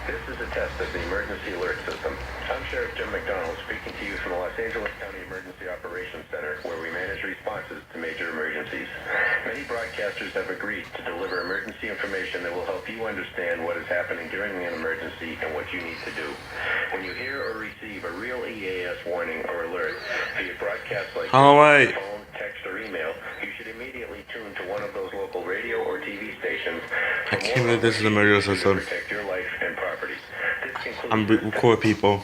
This is a test of the emergency alert system. I'm Sheriff Jim McDonald speaking to you from the Los Angeles County Emergency Operations Center, where we manage responses to major emergencies. Many broadcasters have agreed to deliver emergency information that will help you understand what is happening during an emergency and what you need to do. When you hear or receive a real EAS warning or alert via broadcast like phone, text, or email, you should immediately tune to one of those local radio or TV stations. I can't believe this is a murder system. Protect your life and property. I'm record people.